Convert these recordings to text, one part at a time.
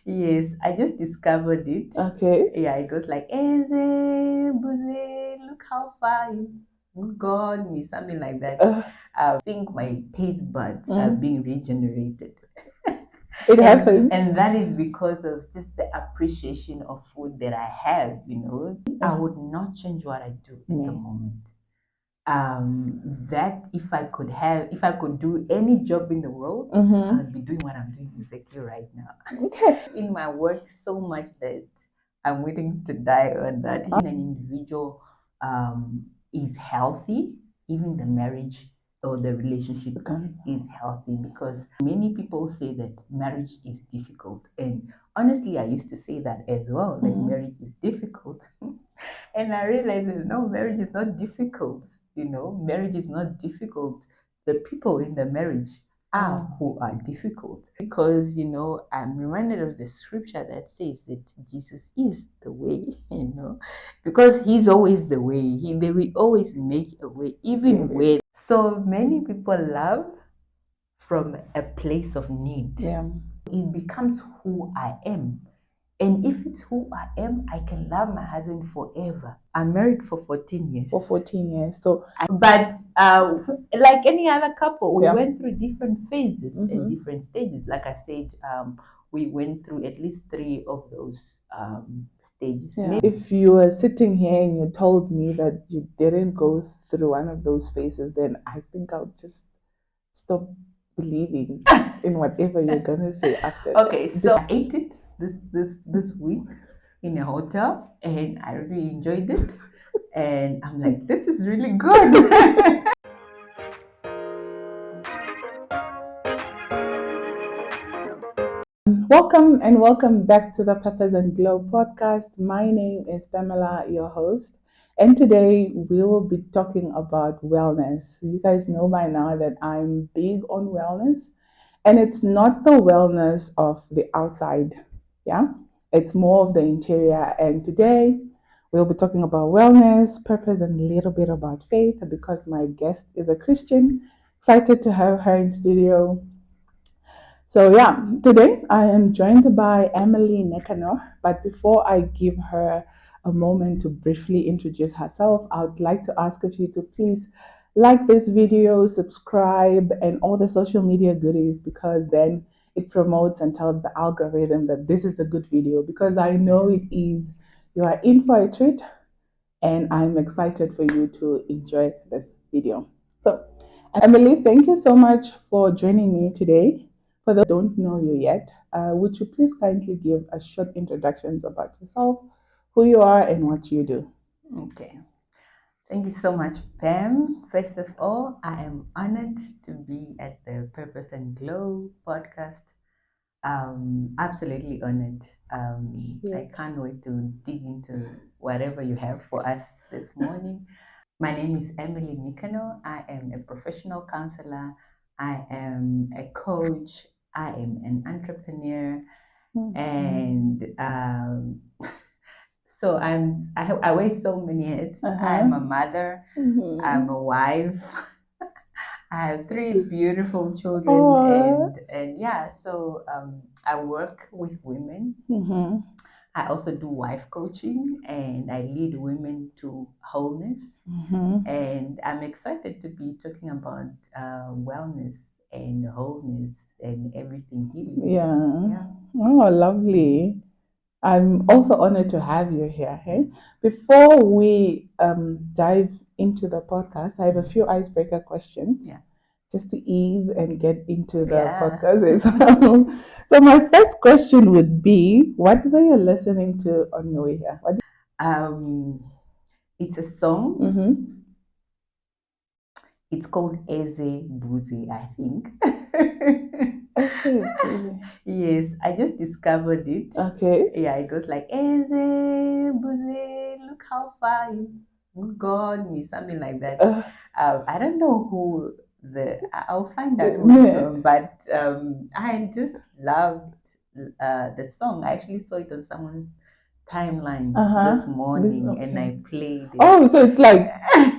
Yes, I just discovered it. Okay. Yeah, it goes like Eze, Buze, look how far you got me, something like that. Uh, I think my taste buds are mm, being regenerated. it and happens. and that is because of just the appreciation of food that I have, I would not change what I do at the Yeah. moment. That if I could do any job in the world, I Mm-hmm. would be doing what I'm doing exactly right now. Okay. In my work so much that I'm willing to die on that. Even an individual is healthy, even the marriage or the relationship Becomes. is healthy, because many people say that marriage is difficult. And honestly, I used to say that as well, that Mm-hmm. marriage is difficult. And I realized that no, marriage is not difficult. Marriage is not difficult. The people in the marriage are who are difficult, because I'm reminded of the scripture that says that Jesus is the way. Because he's always the way. They will always make a way, even Really. where so many people love from a place of need. Yeah. It becomes who I am. And if it's who I am, I can love my husband forever. I'm married for 14 years. For 14 years. So, But like any other couple, we yeah. went through different phases and Mm-hmm. different stages. Like I said, we went through at least three of those stages. Yeah. If you were sitting here and you told me that you didn't go through one of those phases, then I think I'll just stop believing in whatever you're gonna say after Okay, that. so I ate it this week in a hotel, and I really enjoyed it. And I'm like, this is really good. Welcome back to the Peppers and Glow podcast. My name is Pamela, your host, and today we will be talking about wellness. You guys know by now that I'm big on wellness, and it's not the wellness of the outside, yeah, it's more of the interior. And today we'll be talking about wellness, purpose, and a little bit about faith because my guest is a Christian. Excited to have her in studio. So yeah, today I am joined by Emily Nikanor. But before I give her a moment to briefly introduce herself, I would like to ask of you to please like this video, subscribe, and all the social media goodies, because then it promotes and tells the algorithm that this is a good video, because I know it is. You are in for a treat, and I'm excited for you to enjoy this video. So, Emily, thank you so much for joining me today. For those who don't know you yet, would you please kindly give a short introductions about yourself, who you are, and what you do? Okay. Thank you so much, Pam. First of all, I am honored to be at the Purpose and Glow podcast. Absolutely honored. Yeah. I can't wait to dig into whatever you have for us this morning. My name is Emily Nikanor. I am a professional counselor. I am a coach. I am an entrepreneur, and so I wear so many hats. Uh-huh. I'm a mother. I'm Mm-hmm. a wife. I have three beautiful children, Oh. and yeah. So I work with women. Mm-hmm. I also do wife coaching, and I lead women to wholeness. Mm-hmm. And I'm excited to be talking about wellness and wholeness and everything healing. Yeah. Yeah. Oh, lovely. I'm also honored to have you here. Hey, before we dive into the podcast, I have a few icebreaker questions Yeah. just to ease and get into the Yeah. podcast itself. So my first question would be, what were you listening to on your way here? What um, it's a song. mm-hmm. It's called Eze Buzi, I think. Essay, busy. Yes, I just discovered it. Okay. Yeah, it goes like Eze Buzi, look how far you got me, something like that. Uh, I don't know who I'll find out who it's yeah. from, but I just loved the song. I actually saw it on someone's timeline this Uh-huh. This morning, and okay. I played it. Oh, so it's like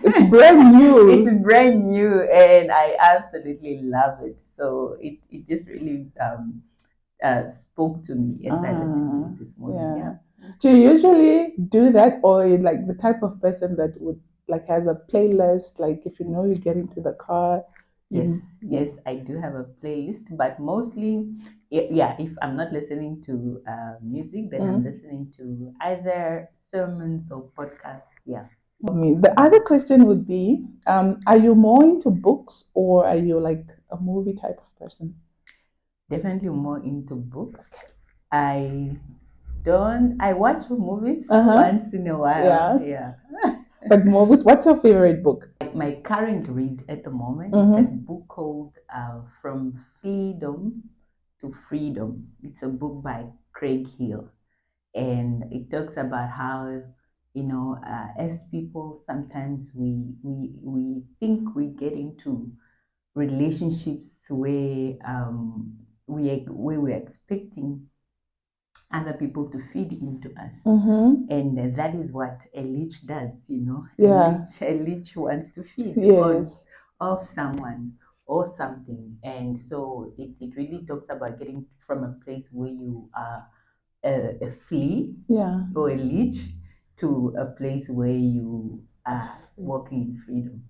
it's brand It's new. brand new, and I absolutely love it. So it just really spoke to me as I listened to it this morning. Yeah. Yeah. Do you usually do that, or you're like the type of person that would like has a playlist? Like if you know you get into the car, you Yes, I do have a playlist, but mostly, yeah, if I'm not listening to music, then I'm listening to either sermons or podcasts. Yeah. me. The other question would be, are you more into books or are you like a movie type of person? Definitely more into books. I I watch movies Uh-huh. once in a while. Yeah. Yeah. But more with what's your favorite book? My current read at the moment, it's a Mm-hmm. book called From Freedom to Freedom. It's a book by Craig Hill, and it talks about how, as people, sometimes we think we get into relationships where where we're expecting other people to feed into us. Mm-hmm. And that is what a leech does, Yeah. A leech wants to feed on Yes. of someone or something. And so it really talks about getting from a place where you are a flea Yeah. or a leech to a place where you are walking in freedom.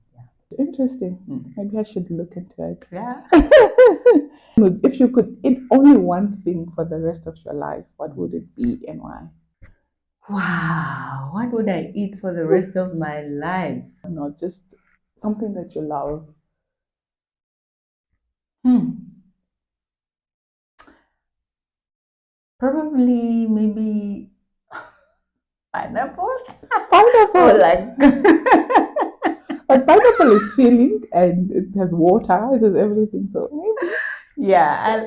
Interesting. Mm. Maybe I should look into it. Yeah. If you could eat only one thing for the rest of your life, what would it be and why? Wow, what would I eat for the rest of my life? Not just something that you love. Hmm. Probably maybe pineapples or Pineapple. like But pineapple is filling and it has water, it has everything. So maybe. yeah,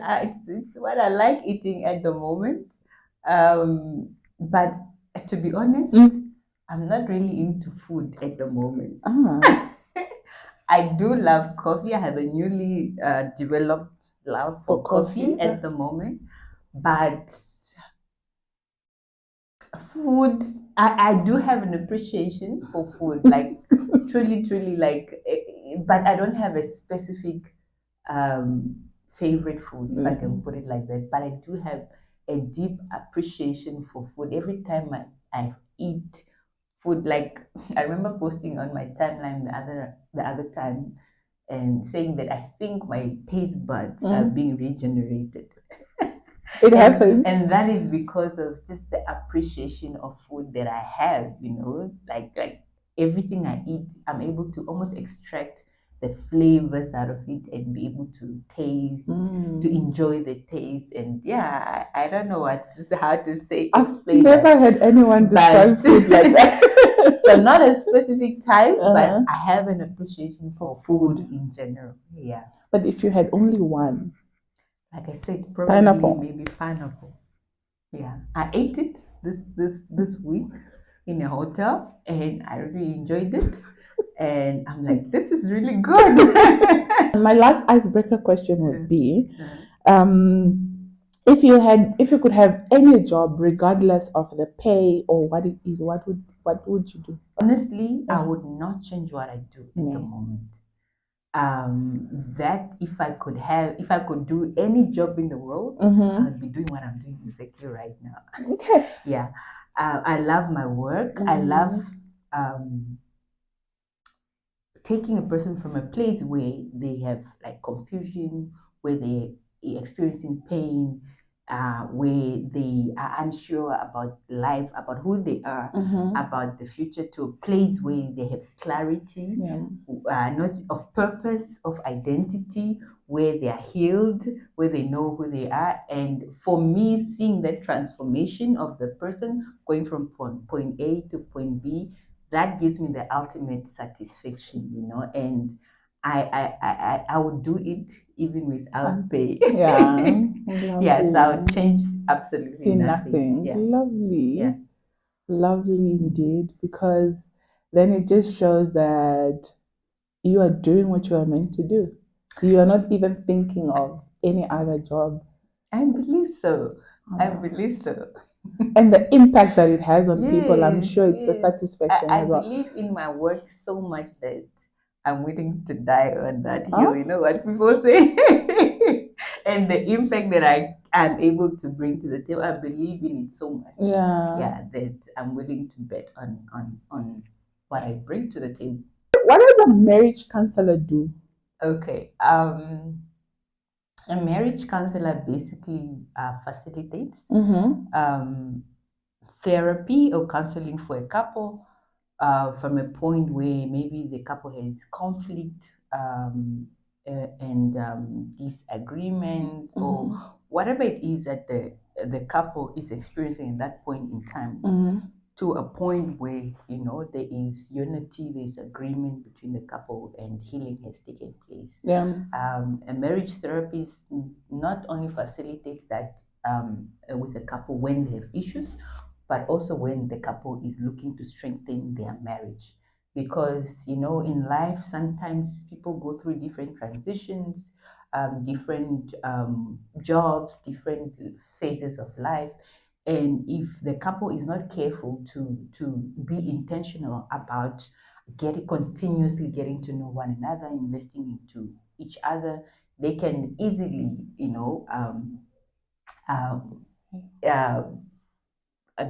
it's what I like eating at the moment. But to be honest, I'm not really into food at the moment. Ah, I do love coffee. I have a newly developed love for for coffee coffee. at the moment, but food, I do have an appreciation for food, like truly like, but I don't have a specific favorite food, if I can put it like that. But I do have a deep appreciation for food. Every time I eat food, like I remember posting on my timeline the other time and saying that I think my taste buds are being regenerated. It and happens. and that is because of just the appreciation of food that I have, like everything I eat, I'm able to almost extract the flavors out of it and be able to taste, to enjoy the taste. And yeah, I don't know how to say I've explain never that, heard anyone describe but food like that. so not a specific type, but Uh-huh. I have an appreciation For for food food. in general. Yeah, But if you had only one, like I said, probably pineapple. maybe pineapple. Yeah, I ate it this week in a hotel, and I really enjoyed it. And I'm like, this is really good. My last icebreaker question would be, if you could have any job regardless of the pay or what it is, what would you do? Honestly, I Uh, would not change what I do at the yeah. moment. That if I could do any job in the world, I'd be doing what I'm doing exactly right now. Okay. Yeah, I love my work. I love um, taking a person from a place where they have like confusion, where they are experiencing pain, where they are unsure about life, about who they are, about the future, to a place where they have clarity, Yeah. not of purpose, of identity, where they are healed, where they know who they are. And for me, seeing that transformation of the person going from point A to point B, that gives me the ultimate satisfaction, and I would do it even without pay. Yeah. Yeah, so I would Lovely. change absolutely nothing. Nothing. Yeah, yeah. Lovely. Lovely indeed. Because then it just shows that you are doing what you are meant to do. You are not even thinking of any other job. I believe so. I believe so. And the impact that it has on people, I'm Yes, sure it's the yes. satisfaction I as well. believe in my work so much that I'm willing to die on that hill. Huh? You know what people say? and the impact that I am able to bring to the table. I believe in it so much. Yeah. That I'm willing to bet on what I bring to the table. What does a marriage counselor do? Okay. A marriage counselor basically facilitates um, therapy or counseling for a couple from a point where maybe the couple has conflict and disagreement or whatever it is that the couple is experiencing at that point in time, to a point where there is unity, there's agreement between the couple, and healing has taken place. Yeah. A marriage therapist not only facilitates that with the couple when they have issues, but also when the couple is looking to strengthen their marriage. Because in life sometimes people go through different transitions, different jobs, different phases of life, and if the couple is not careful to be intentional about continuously getting to know one another, investing into each other, they can easily um, uh,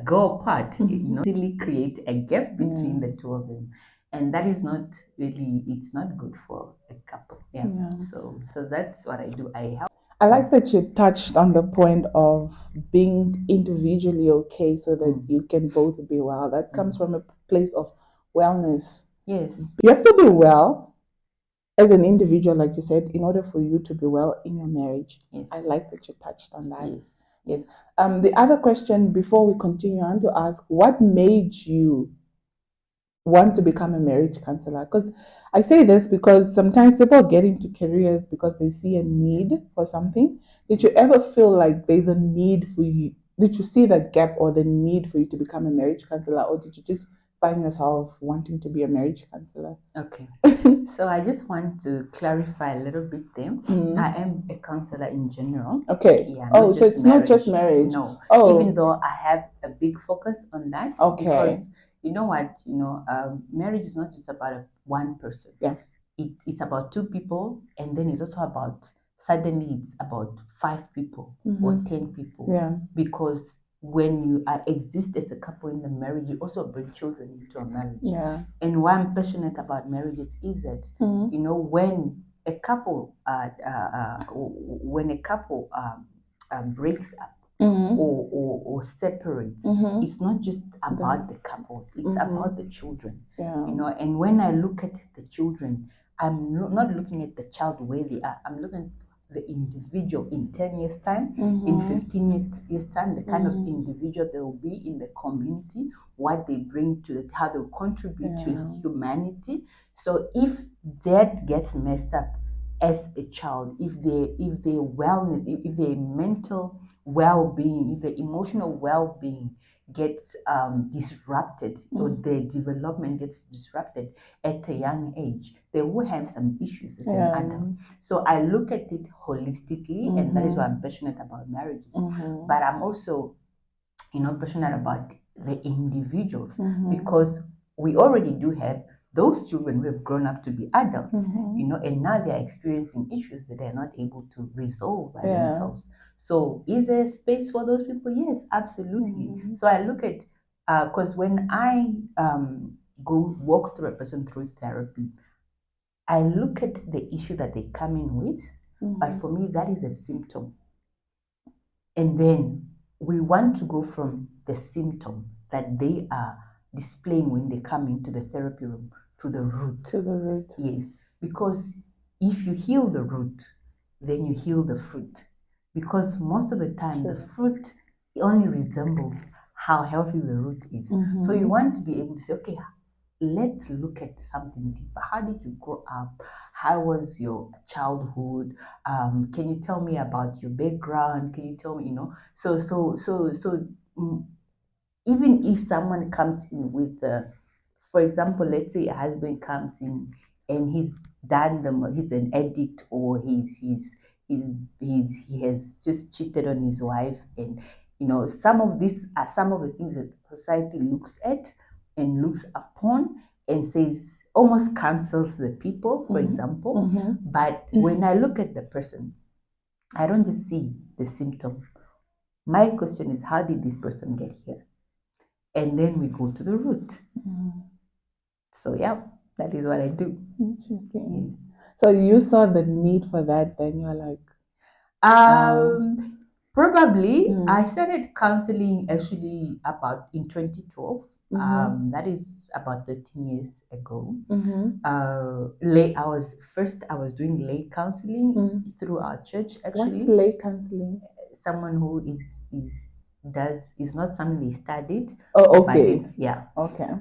go apart, easily create a gap between the two of them, and that is not really, it's not good for a couple. Yeah. So that's what I do. I help. I like that you touched on the point of being individually okay so that you can both be well. That comes from a place of wellness. Yes. You have to be well as an individual, like you said, in order for you to be well in your marriage. Yes. I like that you touched on that. Yes. The other question before we continue, I want to ask, what made you want to become a marriage counselor? Because I say this because sometimes people get into careers because they see a need for something. Did you ever feel like there's a need for you? Did you see the gap or the need for you to become a marriage counselor, or did you just find yourself wanting to be a marriage counselor? Okay. So I just want to clarify a little bit there. I am a counselor in general. Okay. Yeah. Oh, Not so just it's not just marriage. No. Oh. Even though I have a big focus on that. Okay. Because you know what, marriage is not just about one person. Yeah. It's about two people, and then it's also about, suddenly it's about 5 people or 10 people. Yeah. Because when you exist as a couple in the marriage, you also bring children into a marriage. Yeah. And why I'm passionate about marriages is that when a couple breaks up or separates, it's not just about the couple, it's about the children. Yeah. And when I look at the children, I'm not looking at the child where they are, I'm looking at the individual in 10 years time, in 15 years time, the kind of individual they will be in the community, what they bring to it, how they'll contribute to humanity. So if that gets messed up as a child, if their wellness, if their mental well-being, if their emotional well-being gets disrupted, or their development gets disrupted at a young age, they will have some issues as an adult. So I look at it holistically, and that is why I'm passionate about marriages. But I'm also passionate about the individuals, because we already do have those children who have grown up to be adults, and now they're experiencing issues that they're not able to resolve by themselves. So is there space for those people? Yes, absolutely. So I look at, because when I go walk through a person through therapy, I look at the issue that they come in with, but for me, that is a symptom. And then we want to go from the symptom that they are displaying when they come into the therapy room to the root. To the root. Yes, because if you heal the root, then you heal the fruit. Because most of the time, the fruit only resembles how healthy the root is. So you want to be able to say, okay, let's look at something deeper. How did you grow up? How was your childhood? Can you tell me about your background? Can you tell me, even if someone comes in with, for example, let's say a husband comes in and he's an addict, or he has just cheated on his wife, and some of these are some of the things that society looks at and looks upon and says, almost cancels the people, for example. But when I look at the person, I don't just see the symptom. My question is, how did this person get here? And then we go to the root. So yeah, that is what I do. Interesting. Yes. So you saw the need for that, then you're like, Probably I started counseling actually about in 2012. That is about 13 years ago. I was doing lay counseling through our church actually. What's lay counseling? Someone who is not something they studied. Oh, But okay. it's Okay.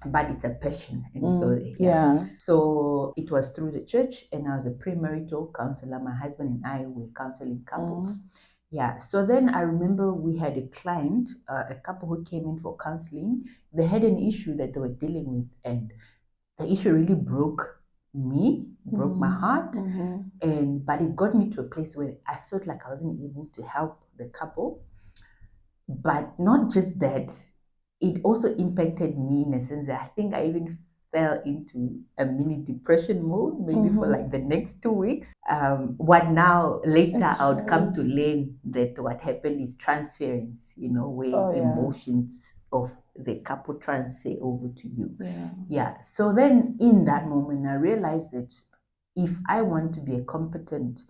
but it's a passion, and so Yeah. So it was through the church, and I was a premarital counselor. My husband and I were counseling couples. Yeah. So then I remember we had a client, a couple who came in for counseling. They had an issue that they were dealing with, and the issue really broke my heart. But it got me to a place where I felt like I wasn't able to help the couple. But not just that, it also impacted me in a sense that I think I even fell into a mini depression mode, maybe for like the next 2 weeks. What now later I would come to learn that what happened is transference, where emotions of the couple transfer over to you. Yeah. So then in that moment, I realized that if I want to be a competent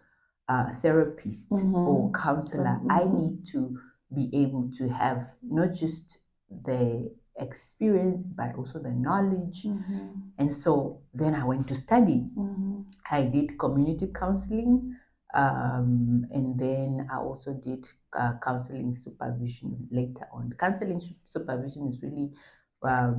therapist or counselor, I need to be able to have not just the experience but also the knowledge. And so then I went to study. I did community counseling, and then I also did counseling supervision later on. Counseling supervision is really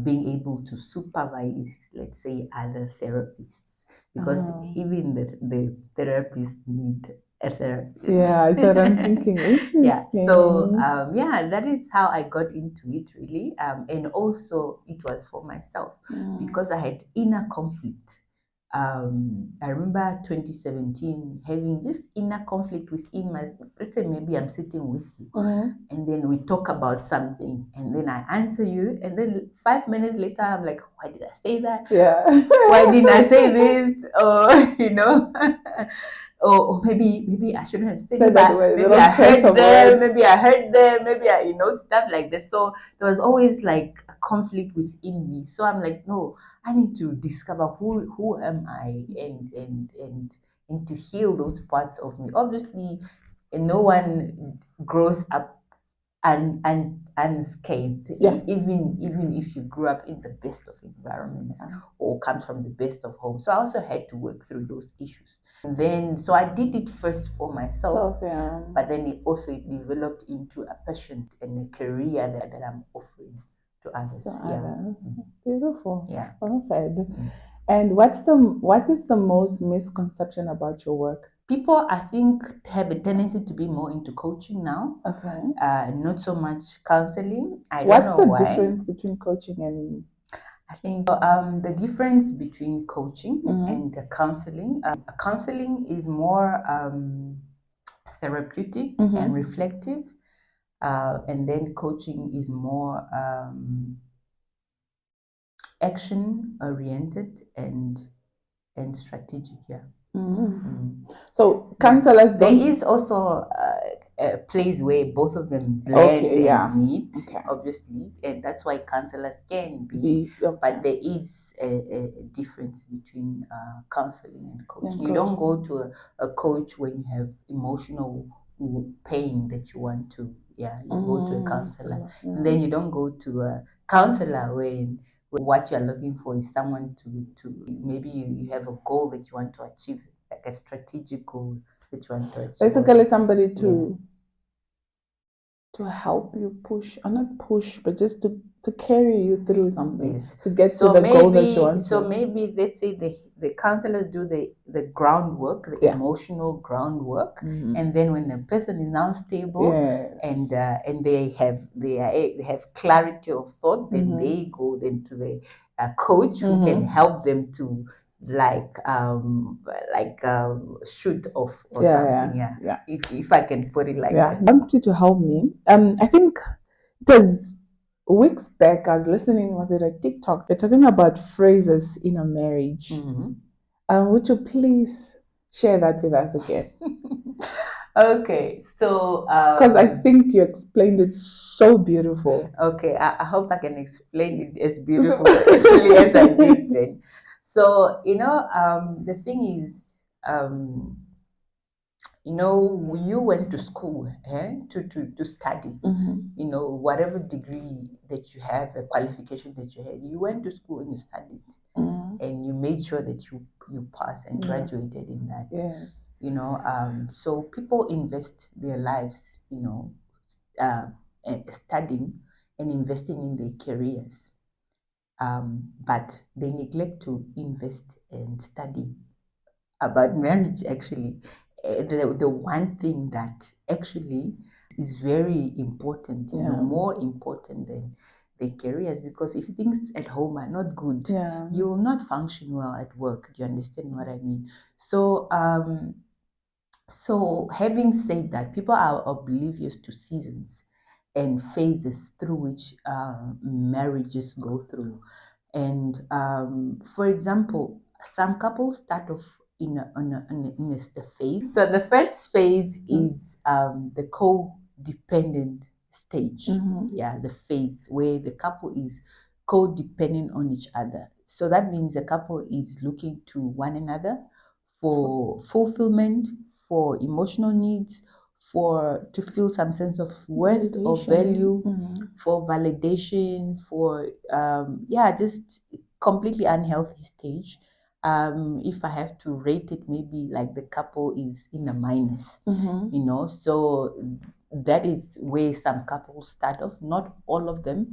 being able to supervise, let's say, other therapists, because even the therapists need a therapist. Yeah, that's what I'm thinking. Interesting. Yeah. So that is how I got into it really, and also it was for myself because I had inner conflict. I remember 2017 having just inner conflict within my. Let's say maybe I'm sitting with you, and then we talk about something, and then I answer you, and then 5 minutes later I'm like, why did I say that? Yeah. Why didn't I say this? Or maybe I shouldn't have said it, but maybe I heard them, maybe I stuff like this. So there was always like a conflict within me. So I'm like, no, I need to discover who am I, and to heal those parts of me. Obviously, no one grows up unscathed. Even if you grew up in the best of environments or comes from the best of homes. So I also had to work through those issues. And then so I did it first for myself, but then it developed into a passion and a career that I'm offering to others. Beautiful. Yeah. Well said. And what is the most misconception about your work? People, I think, have a tendency to be more into coaching now. Okay. Not so much counseling. I What's don't know the why. difference between coaching and I think the difference between coaching and counseling. Counseling is more therapeutic and reflective, and then coaching is more action oriented and strategic. Yeah. So counselors There don't. is also a place where both of them blend and meet, obviously, and that's why counselors can be. But there is a difference between counseling and coaching. You don't go to a coach when you have emotional pain that you want to. Yeah, you go to a counselor, and then you don't go to a counselor when what you're looking for is someone to maybe you have a goal that you want to achieve, like a strategic goal that you want to achieve. Basically, somebody to help you push, or not push, but just to carry you through something, to get to the goal that you want. So maybe let's say the counselors do the groundwork, the emotional groundwork, and then when the person is now stable and they have clarity of thought, then they go then to the coach who can help them to shoot off or something. Yeah. If I can put it like that. I want you to help me. I think it was weeks back I was listening, was it a TikTok? They're talking about phrases in a marriage. Would you please share that with us again? Okay, so Because I think you explained it so beautiful. okay, I hope I can explain it as beautiful actually as I did then. So the thing is, you went to school to study. Whatever degree that you have, the qualification that you had, you went to school and you studied, and you made sure that you passed and graduated in that. Yes. So people invest their lives, uh, studying and investing in their careers, but they neglect to invest and study about marriage actually. The one thing that actually is very important, more important than the careers, because if things at home are not good, you will not function well at work. Do you understand what I mean? So having said that, people are oblivious to seasons and phases through which marriages go through. And for example, some couples start off in a phase. So the first phase is the codependent stage. Yeah, the phase where the couple is codependent on each other. So that means the couple is looking to one another for fulfillment, for emotional needs, for to feel some sense of worth or value, for validation, for just completely unhealthy stage. If I have to rate it, maybe like the couple is in a minus, so that is where some couples start off. Not all of them,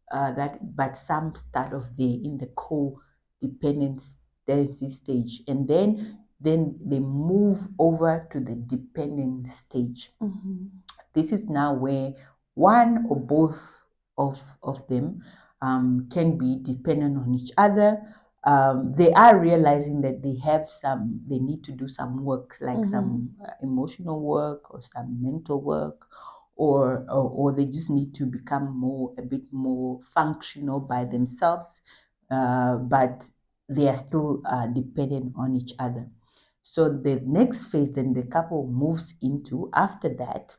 but some start off there in the codependence stage, and then they move over to the dependent stage. This is now where one or both of them can be dependent on each other. They are realizing that they need to do some work, like some emotional work or some mental work, or they just need to become a bit more functional by themselves, but they are still dependent on each other. So the next phase then the couple moves into after that,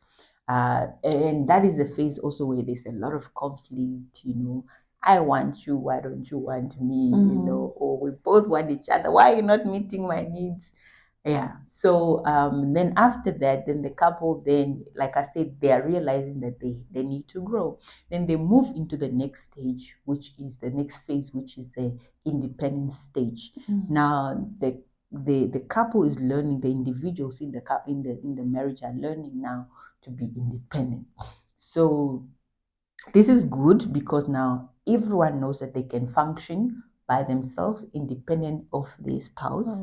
and that is the phase also where there's a lot of conflict. I want you, why don't you want me? Or we both want each other, why are you not meeting my needs? Yeah. So then after that, then the couple, then like I said, they are realizing that they need to grow. Then they move into the next stage, which is the next phase, which is the independence stage. Now the couple is learning, the individuals in the marriage are learning now to be independent. So this is good because now everyone knows that they can function by themselves, independent of their spouse,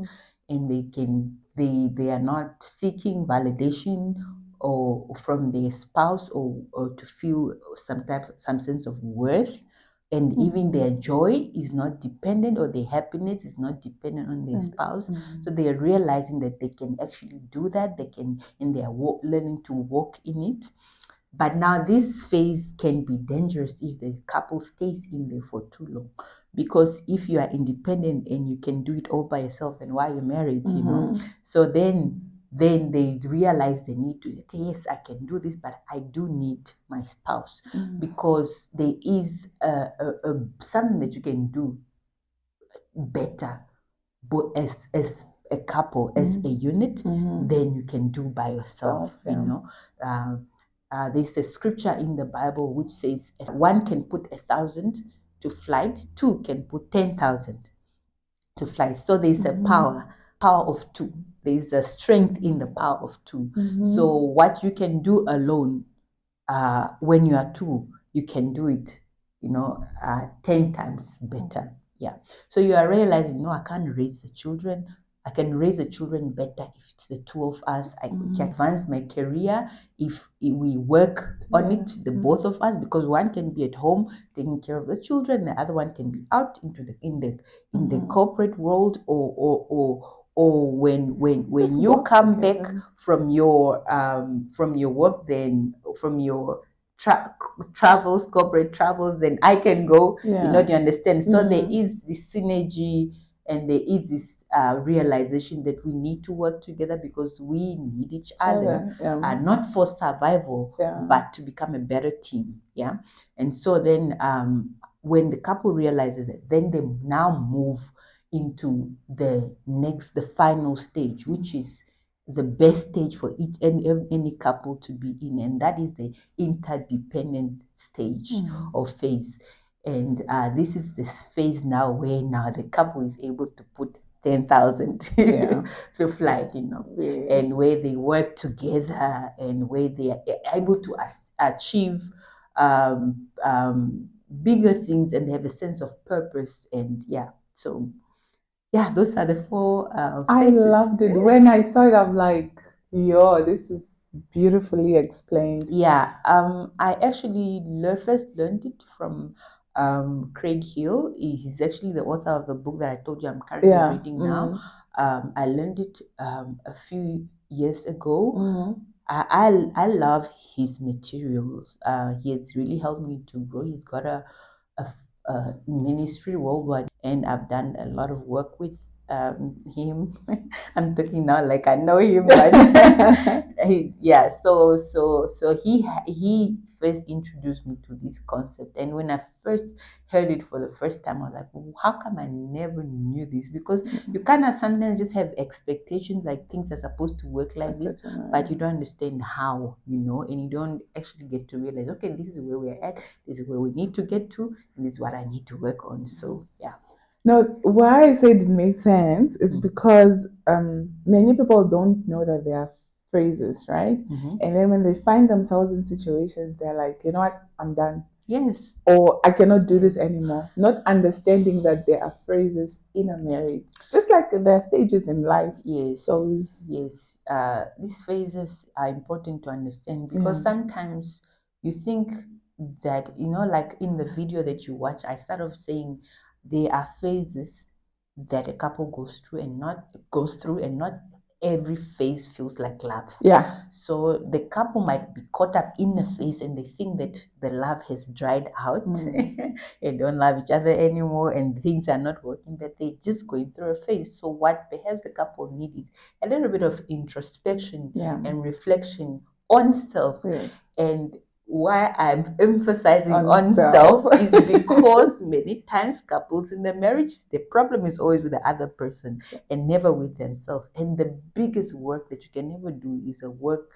and they are not seeking validation or from their spouse, or to feel sometimes some sense of worth. And even their joy is not dependent, or their happiness is not dependent on their spouse. So they are realizing that they can actually do that. They can, and they are learning to walk in it. But now this phase can be dangerous if the couple stays in there for too long. Because if you are independent and you can do it all by yourself, then why are you married, So then they realize the need to, okay, yes, I can do this, but I do need my spouse. Because there is something that you can do better, but as a couple, as a unit, than you can do by yourself. There's a scripture in the Bible which says one can put 1,000 to flight, two can put 10,000 to flight. So there's a power of two. There's a strength in the power of two. So what you can do alone, when you are two, you can do it, 10 times better. Yeah. So you are realizing, no, I can't raise the children. I can raise the children better if it's the two of us. I can advance my career if we work on it, the both of us, because one can be at home taking care of the children, the other one can be out in the corporate world, or when you come back from your work, then from your corporate travels, then I can go. Do you understand? So there is this synergy and there is this realization that we need to work together because we need each other, not for survival, but to become a better team. Yeah. And so then when the couple realizes it, then they now move into the final stage, which is the best stage for each and any couple to be in, and that is the interdependent stage or phase. And this is this phase now where now the couple is able to put 10,000 to flight, and where they work together and where they are able to achieve bigger things, and they have a sense of purpose. And so those are the four I phases. loved it. When I saw it, I'm like, yo, this is beautifully explained. I actually first learned it from Craig Hill. He's actually the author of the book that I told you I'm currently reading now. I learned it a few years ago. I love his materials. He has really helped me to grow. He's got a ministry worldwide, and I've done a lot of work with him. I'm talking now like I know him, but so he first introduced me to this concept, and when I first heard it for the first time, I was like, how come I never knew this? Because you kind of sometimes just have expectations like things are supposed to work like this, but you don't understand how, and you don't actually get to realize, okay, this is where we're at, this is where we need to get to, and this is what I need to work on. So No, why I said it made sense is because many people don't know that there are phrases, right? And then when they find themselves in situations, they're like, you know what, I'm done. Yes. Or I cannot do this anymore. Not understanding that there are phrases in a marriage, just like there are stages in life. Yes. So yes, these phases are important to understand because sometimes you think that, like in the video that you watch, I start off saying there are phases that a couple goes through and not every phase feels like love. So the couple might be caught up in a phase and they think that the love has dried out and don't love each other anymore and things are not working, but they're just going through a phase. So what perhaps the couple need is a little bit of introspection and reflection on self. And why I'm emphasizing on self is because many times couples in the marriage, the problem is always with the other person and never with themselves. And the biggest work that you can ever do is a work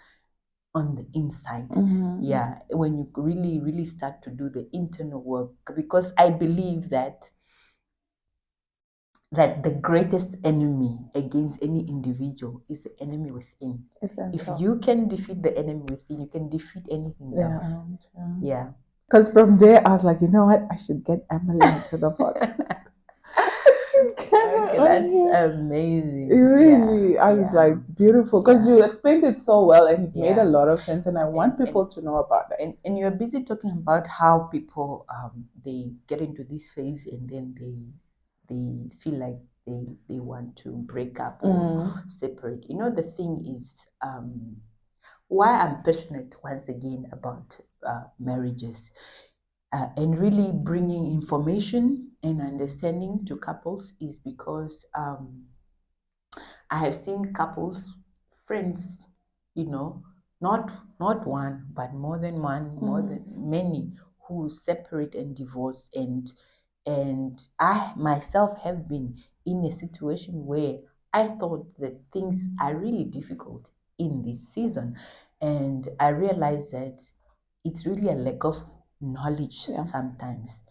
on the inside. When you really, really start to do the internal work, because I believe that the greatest enemy against any individual is the enemy within. If you can defeat the enemy within, you can defeat anything else. Because from there, I was like, you know what? I should get Emily into the podcast. Okay, that's amazing. Really, I was like, beautiful. Because you explained it so well and it made a lot of sense. And I want people to know about that. And you're busy talking about how people they get into this phase and then they feel like they want to break up or separate. The thing is, why I'm passionate once again about marriages and really bringing information and understanding to couples is because I have seen couples, friends, not one, but more than one, more than many, who separate and divorce. And I myself have been in a situation where I thought that things are really difficult in this season. And I realized that it's really a lack of knowledge sometimes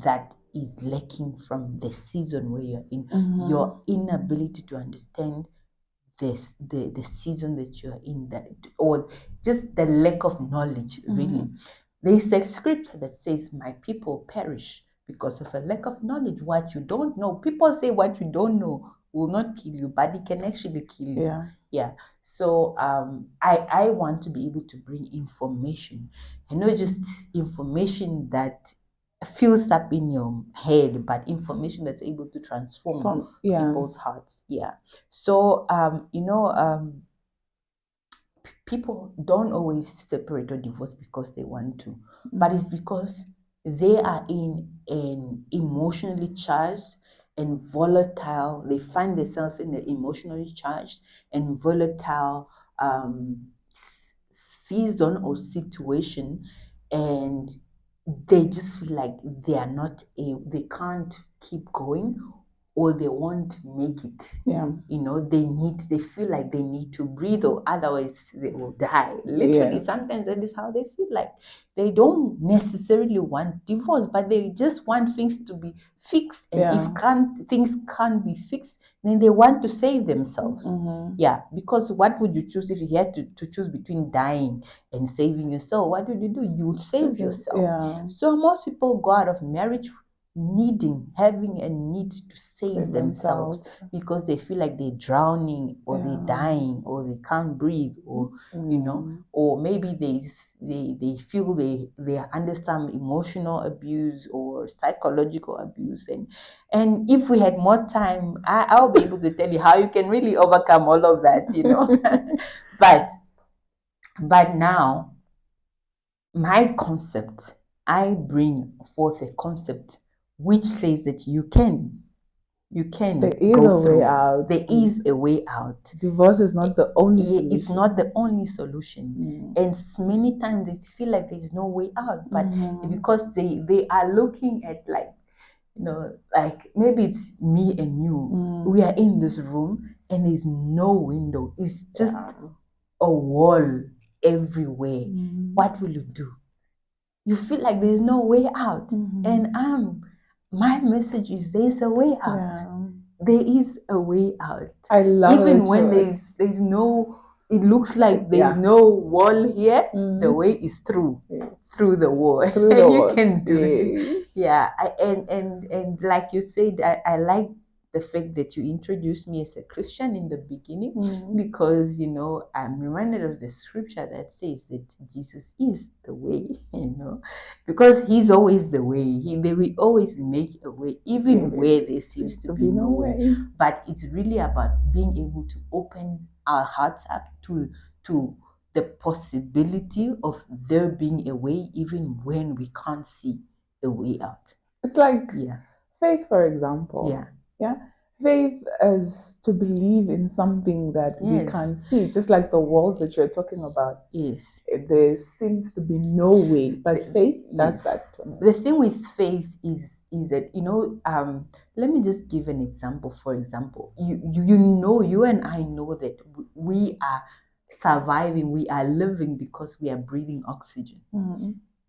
that is lacking from the season where you're in. Your inability to understand the season that you're in, that or just the lack of knowledge. Really, there's a scripture that says my people perish because of a lack of knowledge. What you don't know, people say what you don't know will not kill you, but it can actually kill you. So I want to be able to bring information, and not just information that fills up in your head, but information that's able to transform people's hearts. So people don't always separate or divorce because they want to, but it's because they are in an emotionally charged and volatile. They find themselves in the emotionally charged and volatile season or situation, and they just feel like they can't keep going, or they won't make it. Yeah. They feel like they need to breathe, or otherwise they will die. Literally, Yes. sometimes that is how they feel. Like they don't necessarily want divorce, but they just want things to be fixed. And Yeah. if things can't be fixed, then they want to save themselves. Mm-hmm. Yeah, because what would you choose if you had to choose between dying and saving yourself? What would you do? You would save yourself. Yeah. So most people go out of marriage having a need to save themselves, because they feel like they're drowning, or they're dying, or they can't breathe, or or maybe they feel they are under some emotional abuse or psychological abuse. And if we had more time, I'll be able to tell you how you can really overcome all of that, but now my concept, I bring forth a concept which says that you can There is go a through. way out. There is a way out. Divorce is not the only solution. It's not the only solution. And many times they feel like there is no way out, but because they are looking at, like, like maybe it's me and you. We are in this room and there's no window. It's just a wall everywhere. What will you do? You feel like there's no way out. And my message is there's a way out. There is a way out. I love Even it. when there's no, it looks like there's no wall here, the way is through the wall. And you can do it. Yeah. And like you said, I like the fact that you introduced me as a Christian in the beginning, because I'm reminded of the scripture that says that Jesus is the way, because he's always the way. They will always make a way, even where there seems to be no way. But it's really about being able to open our hearts up to the possibility of there being a way, even when we can't see a way out. It's like faith, for example. Faith is to believe in something that we can't see, just like the walls that you're talking about. There seems to be no way, but faith does that. The thing with faith is that, let me just give an example. For example, you and I know that we are surviving, we are living because we are breathing oxygen.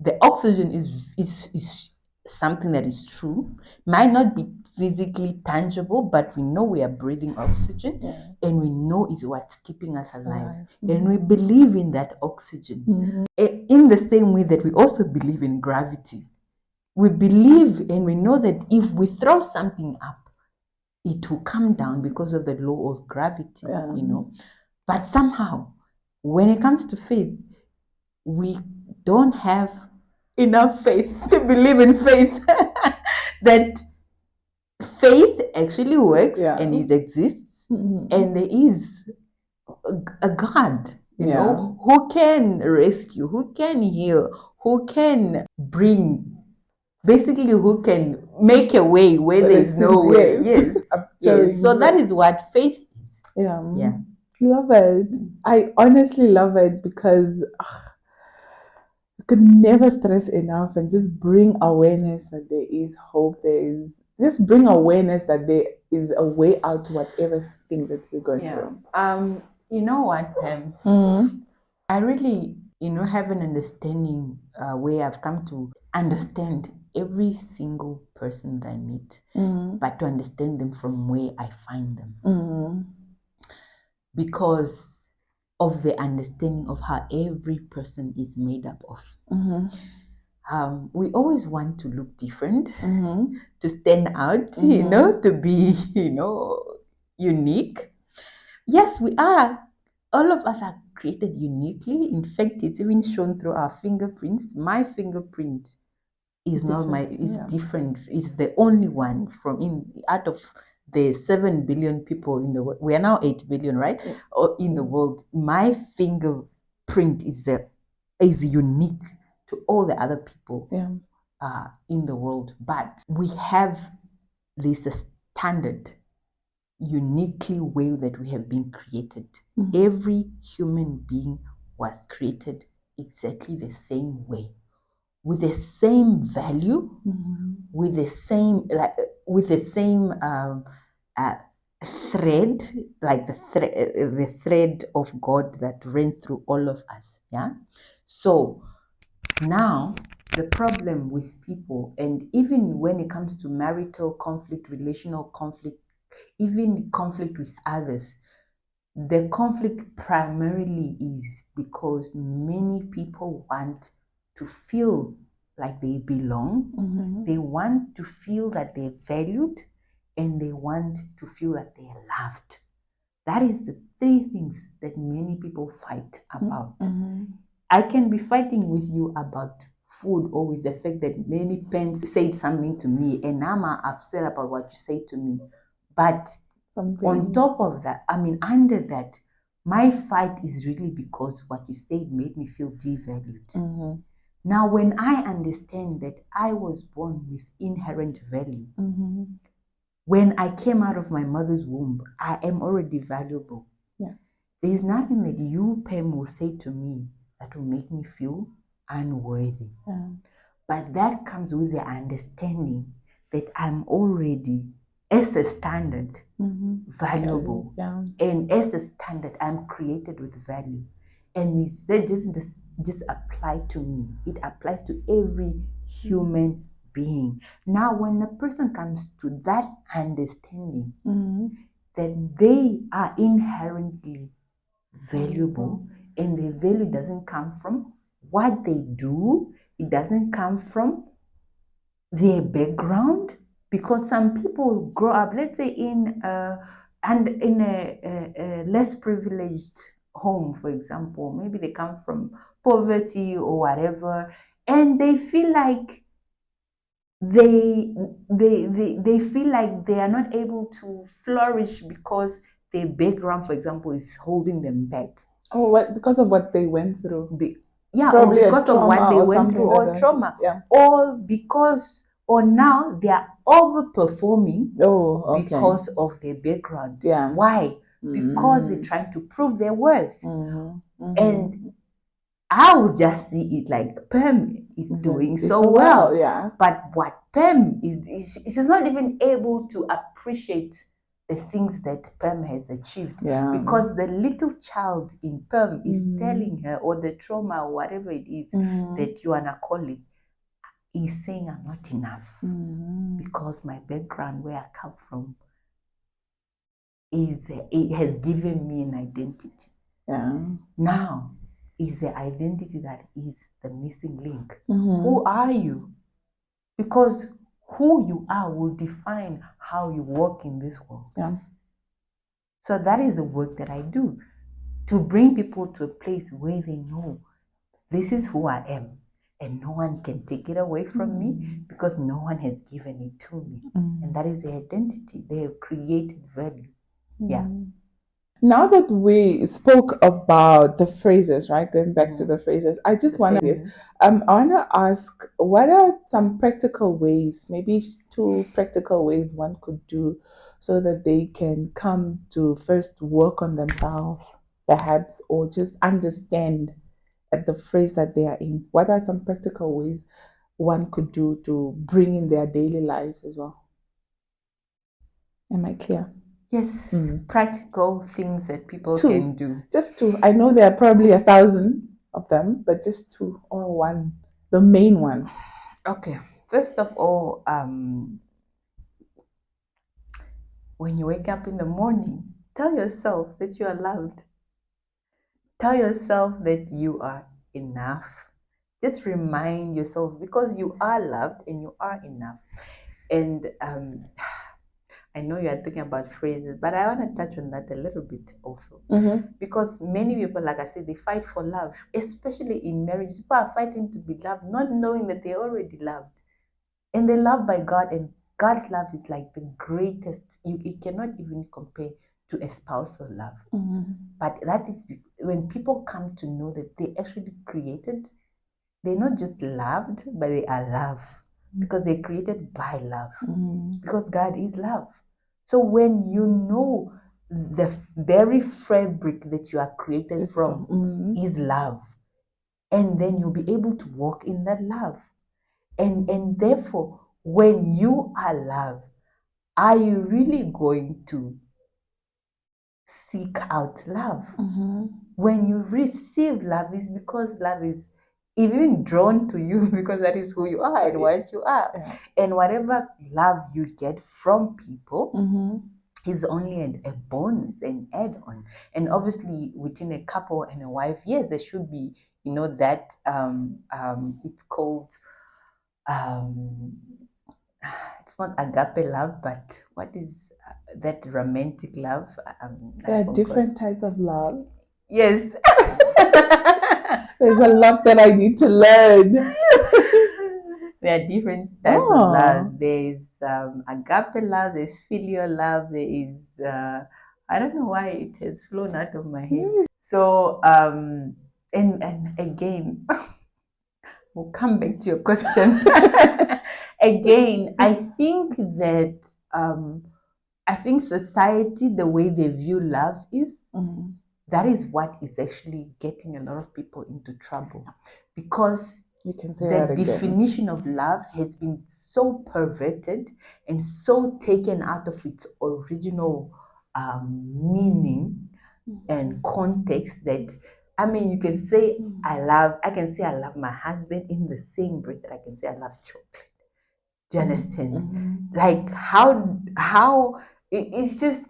The oxygen is something that is true, might not be physically tangible, but we know we are breathing oxygen, and we know is what's keeping us alive. And we believe in that oxygen. In the same way that we also believe in gravity. We believe and we know that if we throw something up, it will come down because of the law of gravity, But somehow, when it comes to faith, we don't have enough faith to believe in faith. That faith actually works and it exists, and there is a God, who can rescue, who can heal, who can who can make a way where there is no way. Yes. So that is what faith is. Love it. I honestly love it, because you could never stress enough, and just bring awareness that there is hope. Just bring awareness that there is a way out to whatever thing that we're going through. You know what, Pam? I really, have an understanding where I've come to understand every single person that I meet, but to understand them from where I find them. Because of the understanding of how every person is made up of. We always want to look different, to stand out, to be, unique. Yes, we are. All of us are created uniquely. In fact, it's even shown through our fingerprints. My fingerprint is not different. It's the only one out of the 7 billion people in the world. We are now 8 billion, right? Or in the world. My fingerprint is unique to all the other people in the world. But we have this standard, uniquely way that we have been created. Mhm. Every human being was created exactly the same way, with the same value, Mhm. with the same uh, thread, like the thread of God that ran through all of us. Yeah. So now the problem with people, and even when it comes to marital conflict, relational conflict, even conflict with others, the conflict primarily is because many people want to feel like they belong. Mhm. They want to feel that they're valued, and they want to feel that they're loved. That is the three things that many people fight about. Mhm. I can be fighting with you about food, or with the fact that many parents said something to me and I'm upset about what you say to me. But on top of that, under that, my fight is really because what you said made me feel devalued. Mhm. Now, when I understand that I was born with inherent value, Mhm. when I came out of my mother's womb, I am already valuable. Yeah. There is nothing that you, Pam, will say to me that will make me feel unworthy. Yeah. But that comes with the understanding that I'm already, as a standard, Mhm. valuable. Yeah. And as a standard, I'm created with value. And that doesn't just apply to me, it applies to every human being. Now, when a person comes to that understanding Mhm. that they are inherently valuable, and their value doesn't come from what they do, it doesn't come from their background, because some people grow up, let's say, in a less privileged home, for example. Maybe they come from poverty or whatever, and they feel like they feel like they are not able to flourish because their background, for example, is holding them back. Oh, what? Because of what they went through. Yeah, Probably or a because of what trauma they or went through, something like or that. trauma, Yeah. or now they are overperforming Oh, okay. because of their background. Yeah. Why? Because they're Mhm. trying to prove their worth. Mhm. Mhm. And I would just see it like Pam is doing It's so so well. yeah. But what Pam is she's not even able to appreciate the things that Pam has achieved. Yeah. Because the little child in Pam is Mhm. telling her, or the trauma, or whatever it is Mhm. that you wanna call it, is saying I'm not enough. Mhm. Because my background, where I come from, it has given me an identity. Yeah. Now, is the identity that is the missing link. Mhm. Who are you? Because who you are will define how you walk in this world. Yeah. So that is the work that I do, to bring people to a place where they know this is who I am, and no one can take it away from me, because no one has given it to me. And that is their identity. They have created value. Yeah. Now that we spoke about the phrases, right? Going back to the phrases, I just want to I want to ask, what are some practical ways, maybe two practical ways one could do so that they can come to first work on themselves, perhaps, or just understand at the phrase that they are in? What are some practical ways one could do to bring in their daily lives as well? Am I clear? Yes, practical things that people can Two, do. just two. I know there are probably 1,000 of them, but just two or one, the main one. Okay. First of all, when you wake up in the morning, tell yourself that you are loved. Tell yourself that you are enough. Just remind yourself, because you are loved and you are enough. And I know you are thinking about phrases, but I want to touch on that a little bit also. Because many people, like I said, they fight for love, especially in marriage. People are fighting to be loved, not knowing that they're already loved. And they're loved by God, and God's love is like the greatest. You cannot even compare to a spousal love. But that is when people come to know that they actually created, they're not just loved, but they are loved, because they're created by love. Because God is love. So when you know the very fabric that you are created from is love, and then you'll be able to walk in that love. And therefore, when you are loved, are you really going to seek out love? When you receive love, is because love is even drawn to you because that is who you are and what you are. Yeah. And whatever love you get from people is only a bonus, an add-on. And obviously within a couple and a wife, yes, there should be, that it's called it's not agape love, but what is that romantic love? There are different types of love. Yes. There's a lot that I need to learn. There are different types of love. There is agape love, there's filial love, there is, I don't know why it has flown out of my head. So, and again, we'll come back to your question. Again, I think that I think society, the way they view love is, that is what is actually getting a lot of people into trouble, because You can say the that again. definition of love has been so perverted and so taken out of its original meaning and context that, I mean, you can say I can say I love my husband in the same breath that I can say I love chocolate. Do you understand? Like how it's just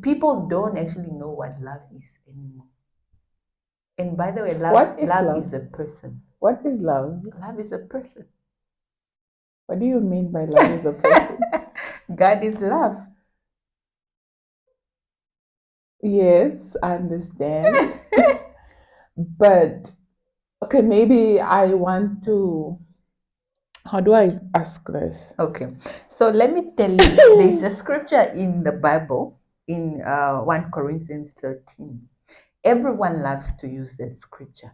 people don't actually know what love is anymore. And by the way, What is love love? is a person. What is love? Love is a person. What do you mean by love is a person? God is love. Yes, I understand. But okay, maybe I want to. How do I ask this? Okay, so let me tell you, there's a scripture in the Bible in 1 Corinthians 13. Everyone loves to use that scripture.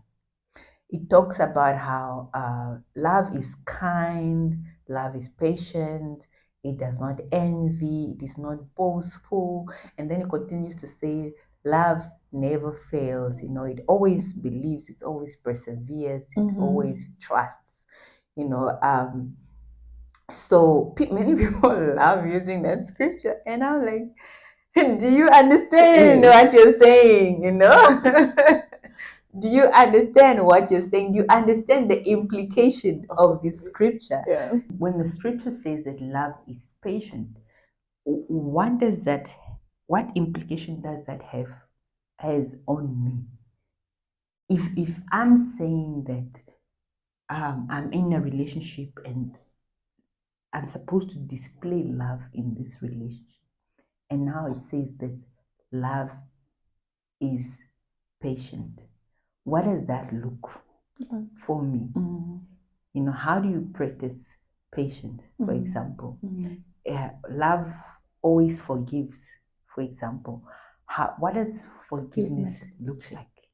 It talks about how love is kind, love is patient, it does not envy, it is not boastful. And then it continues to say, love never fails. It always believes, it always perseveres, it always trusts. So many people love using that scripture, and I'm like, do you understand what you're saying? Do you understand what you're saying? Do you understand the implication of this scripture? Yeah. When the scripture says that love is patient, what implication does that has on me? If I'm saying that I'm in a relationship and I'm supposed to display love in this relationship, and now it says that love is patient, what does that look for me? How do you practice patience, for example? Love always forgives, for example. What does forgiveness look like?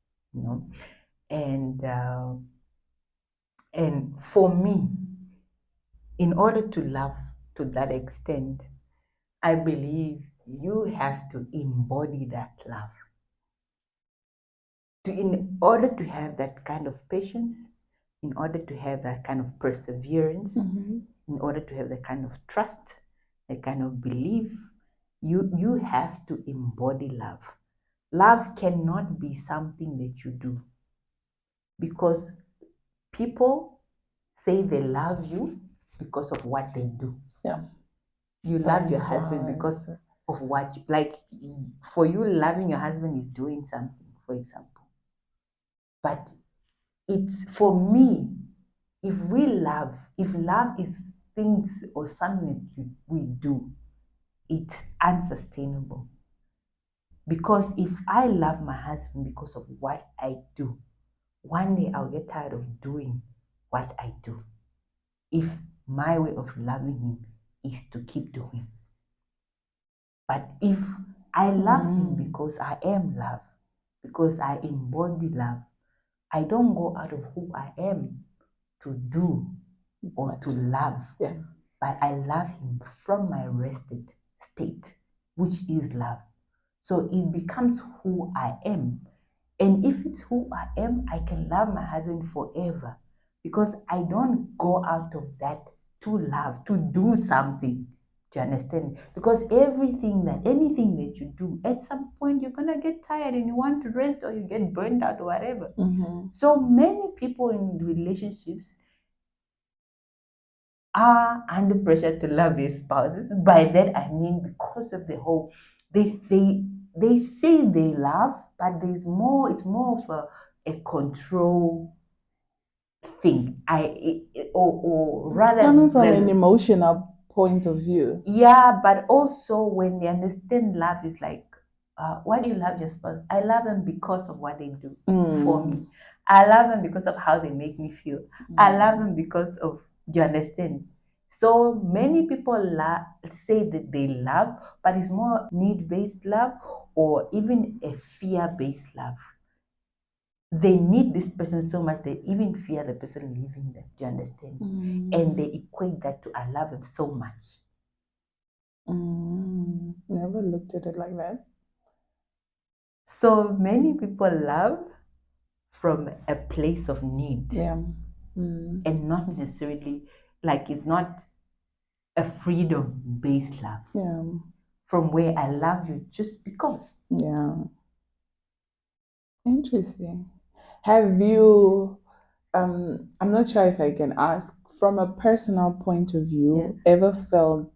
And for me, in order to love to that extent, I believe you have to embody that love. In order to have that kind of patience, in order to have that kind of perseverance, in order to have that kind of trust, that kind of belief, you have to embody love. Love cannot be something that you do, because people say they love you because of what they do. Yeah. You love your husband because of what for you, loving your husband is doing something, for example. But it's for me, if love is things or something that we do, it's unsustainable. Because if I love my husband because of what I do, one day I'll get tired of doing what I do. If my way of loving him is to keep doing. But if I love him because I am love, because I embody love, I don't go out of who I am to do or to love, but I love him from my rested state, which is love. So it becomes who I am. And if it's who I am, I can love my husband forever because I don't go out of that to love, to do something. Do you understand? Because anything that you do, at some point you're gonna get tired and you want to rest or you get burned out or whatever. So many people in relationships are under pressure to love their spouses. By that I mean because of the whole they say they love, but it's more of a control thing. Or It's rather coming from than an emotional point of view. yeah, but also when they understand love is like, why do you love your spouse? I love them because of what they do for me. I love them because of how they make me feel. I love them because of, do you understand? So many people say that they love, but it's more need-based love or even a fear-based love. They need this person so much they even fear the person leaving them. Do you understand? And they equate that to I love him so much. Never looked at it like that. So many people love from a place of need. Yeah. And not necessarily like it's not a freedom based love. Yeah. From where I love you just because. Yeah. Interesting. Have you, I'm not sure if I can ask, from a personal point of view, ever felt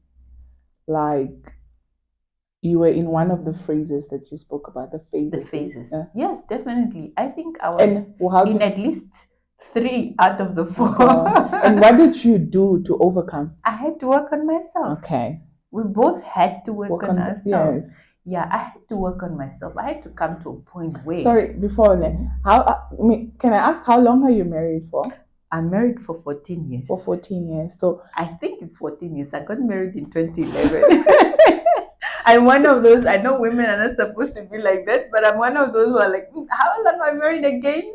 like you were in one of the phrases that you spoke about, the phases? The phases. Yes, definitely. I think I And was in at least 3 out of the 4. And what did you do to overcome? I had to work on myself. Okay. We both had to work on ourselves. Yes. Yeah, I had to work on myself. I had to come to a point where. Sorry, before that, can I ask how long are you married for? I'm married for 14 years. For 14 years. So I think it's 14 years. I got married in 2011. I'm one of those. I know women are not supposed to be like that, but I'm one of those who are like, how long am I married again?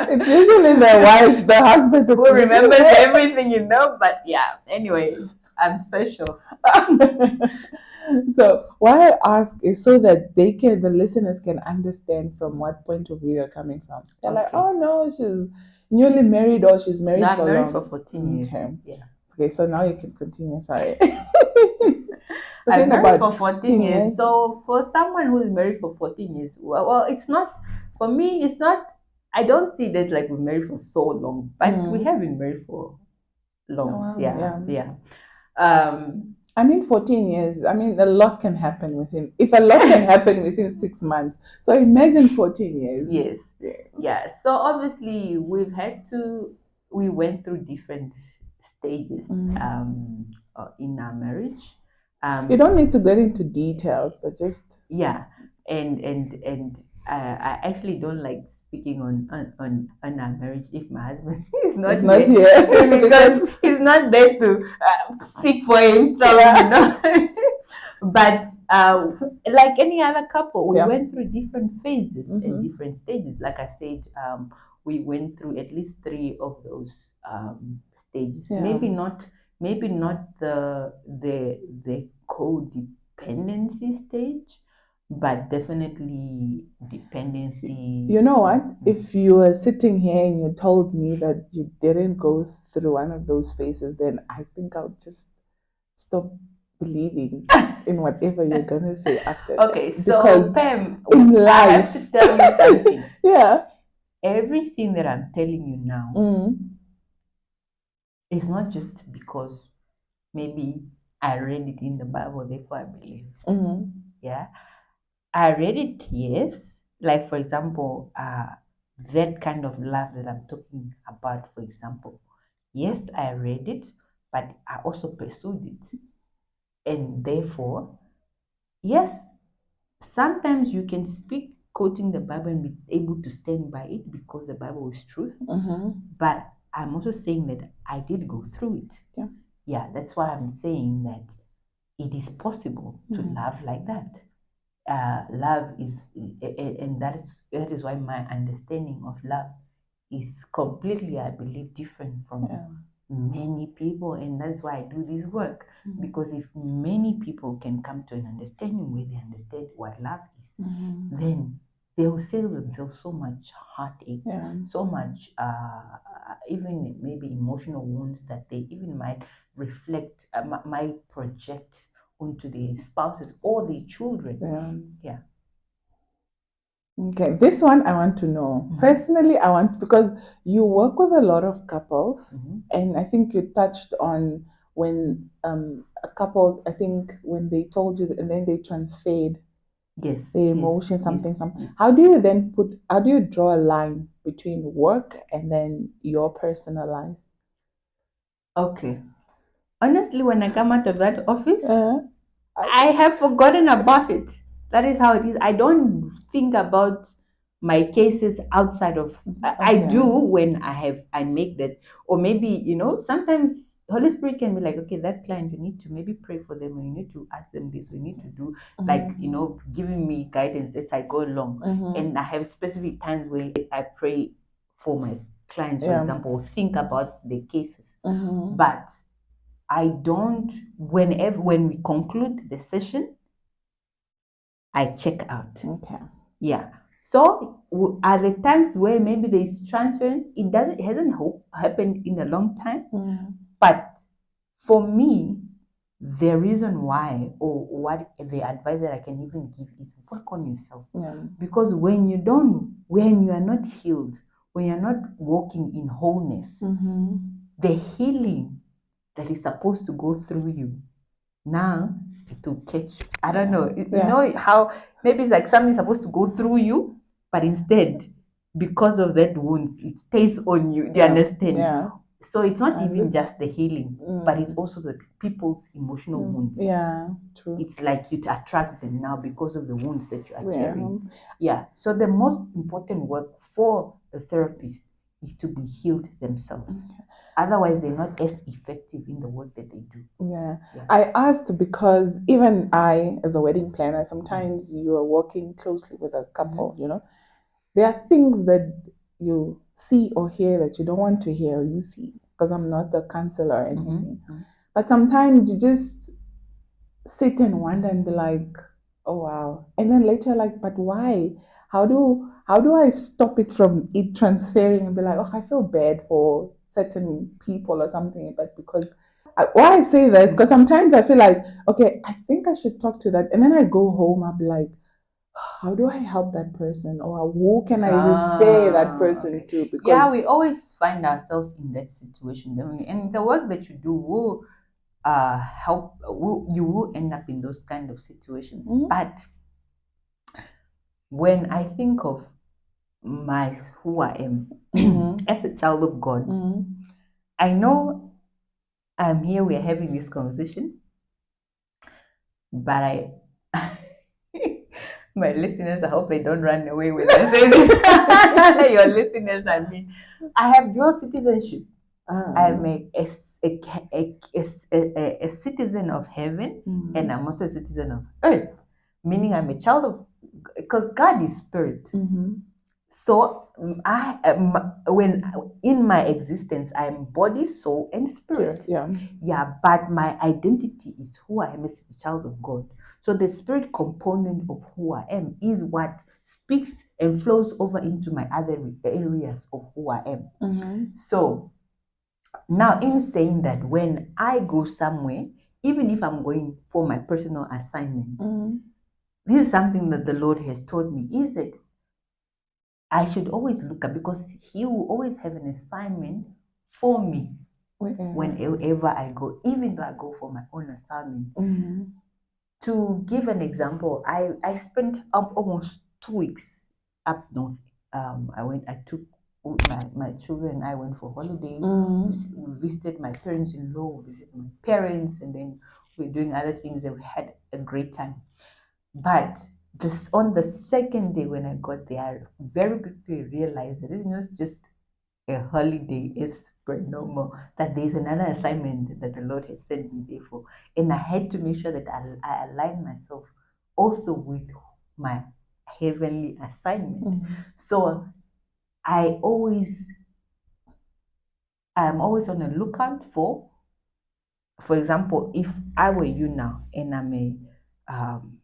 It's usually the wife, the husband who remembers everything, But yeah, anyway, I'm special. So why I ask is so that the listeners can understand from what point of view you're coming from. They're like, oh no, she's newly married or she's married for long. I'm married for 14 years. Okay. Yeah. Okay, so now you can continue. Sorry. I'm married for 14 years. So for someone who is married for 14 years, well, it's not, for me, it's not, I don't see that like we're married for so long, but we have been married for long. Yeah. I mean, 14 years. I mean, a lot can happen within. If a lot can happen within 6 months, so imagine 14 years. Yes. Yeah. So obviously, we went through different stages in our marriage. You don't need to get into details, but just and I actually don't like speaking on our marriage if my husband is not here because he's not there to speak for himself, But like any other couple, we went through different phases and different stages. Like I said, we went through at least 3 of those stages. Maybe not the codependency stage, but definitely dependency. You know what? If you were sitting here and you told me that you didn't go through one of those phases, then I think I'll just stop believing in whatever you're gonna say after. Okay, so Pam, in life, I have to tell you something. Yeah. Everything that I'm telling you now is not just because maybe I read it in the Bible, therefore I believe. Yeah. I read it, yes. Like, for example, that kind of love that I'm talking about, for example. Yes, I read it, but I also pursued it. And therefore, yes, sometimes you can speak quoting the Bible and be able to stand by it because the Bible is truth. But I'm also saying that I did go through it. Yeah, that's why I'm saying that it is possible to love like that. Love is, and that is why my understanding of love is completely, I believe, different from many people, and that's why I do this work. Because if many people can come to an understanding where they understand what love is, then they will save themselves so much heartache, so much even maybe emotional wounds that they even might reflect, might project onto their spouses or their children. Yeah. Okay, this one I want to know. Personally, I want, because you work with a lot of couples, and I think you touched on when a couple, I think when they told you and then they transferred Yes. the emotion, something. How do you then how do you draw a line between work and then your personal life? Okay. Honestly, when I come out of that office, I have forgotten about it. That is how it is. I don't think about my cases outside of. I do when I make that, or maybe sometimes Holy Spirit can be like, okay, that client, you need to maybe pray for them, or you need to ask them this, we need to do like giving me guidance as I go along. And I have specific times where I pray for my clients, for example, or think about the cases. But I don't. When we conclude the session, I check out. Okay. Yeah. So are the times where maybe there is transference? It hasn't happened in a long time. But for me, the reason why, or what the advice that I can even give is work on yourself. Because when you are not healed, when you're not walking in wholeness, the healing that is supposed to go through you, now it will catch you. I don't know. You know how maybe it's like something supposed to go through you, but instead, because of that wound, it stays on you. Do you understand? Yeah. So it's not even just the healing, but it's also the people's emotional wounds. Yeah, true. It's like you attract them now because of the wounds that you are carrying. Yeah. So the most important work for a therapist is to be healed themselves. Otherwise, they're not as effective in the work that they do. Yeah. I asked because even I, as a wedding planner, sometimes you are working closely with a couple, there are things that you see or hear that you don't want to hear or you see, because I'm not a counselor or anything. But sometimes you just sit and wonder and be like, oh wow. And then later like, but why? How do I stop it from it transferring and be like, oh, I feel bad for certain people or something, but because why I say this, because sometimes I feel like, okay, I think I should talk to that. And then I go home, I'll be like, how do I help that person? Or who can I refer that person to? Because we always find ourselves in that situation, don't we? And the work that you do will help. You will end up in those kind of situations. But when I think of who I am as a child of God, I know I'm here. We are having this conversation, but I. My listeners, I hope they don't run away when I say this. Your listeners, I have dual citizenship. I'm a citizen of heaven, and I'm also a citizen of earth, meaning I'm a child of, because God is spirit. So I when in my existence, I'm body, soul, and spirit. But my identity is who I am as a child of God. So the spirit component of who I am is what speaks and flows over into my other areas of who I am. So now, in saying that, when I go somewhere, even if I'm going for my personal assignment, this is something that the Lord has taught me, is that I should always look up, because He will always have an assignment for me whenever I go, even though I go for my own assignment. To give an example, I spent almost 2 weeks up north. I took my children and I went for holidays. We visited my parents-in-law, we visited my parents, and then we're doing other things, and we had a great time. But on the second day when I got there, I very quickly realized that it's not just a holiday, is per normal, that there's another assignment that the Lord has sent me there for. And I had to make sure that I align myself also with my heavenly assignment. So I always I'm always on the lookout for example, if I were you now and I'm um,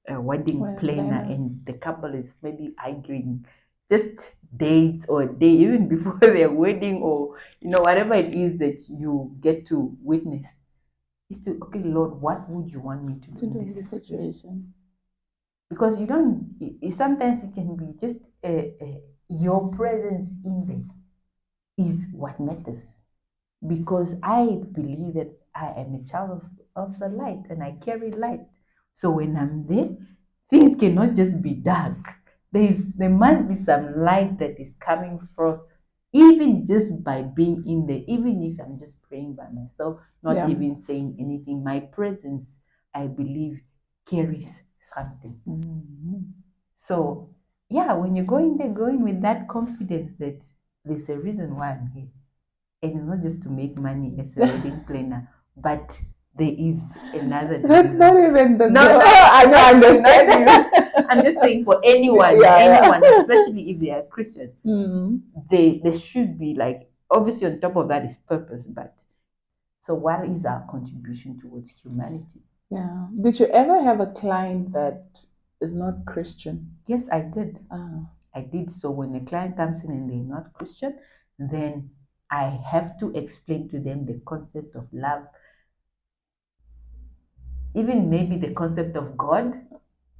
a wedding Well, planner planner. and the couple is maybe arguing just dates or day even before their wedding, or whatever it is that you get to witness, is to, okay, Lord, what would you want me to do To in do in this this situation? situation. Because you don't sometimes it can be just your presence in there is what matters, because I believe that I am a child of the light and I carry light. So when I'm there, things cannot just be dark. There must be some light that is coming from, even just by being in there, even if I'm just praying by myself, not Yeah. even saying anything. My presence, I believe, carries something. Mhm. So yeah, when you go in there, go in with that confidence that there's a reason why I'm here. And it's not just to make money as a wedding planner, but there is another That's reason. not even the No, goal. no, I know, I not you, not understand. you. I'm just saying for anyone, Yeah. especially if they are Christian, Mm. they should be like, obviously on top of that is purpose, but so what is our contribution towards humanity? Yeah. Did you ever have a client that is not Christian? Yes, I did. Ah. I did. So when a client comes in and they're not Christian, then I have to explain to them the concept of love, even maybe the concept of God,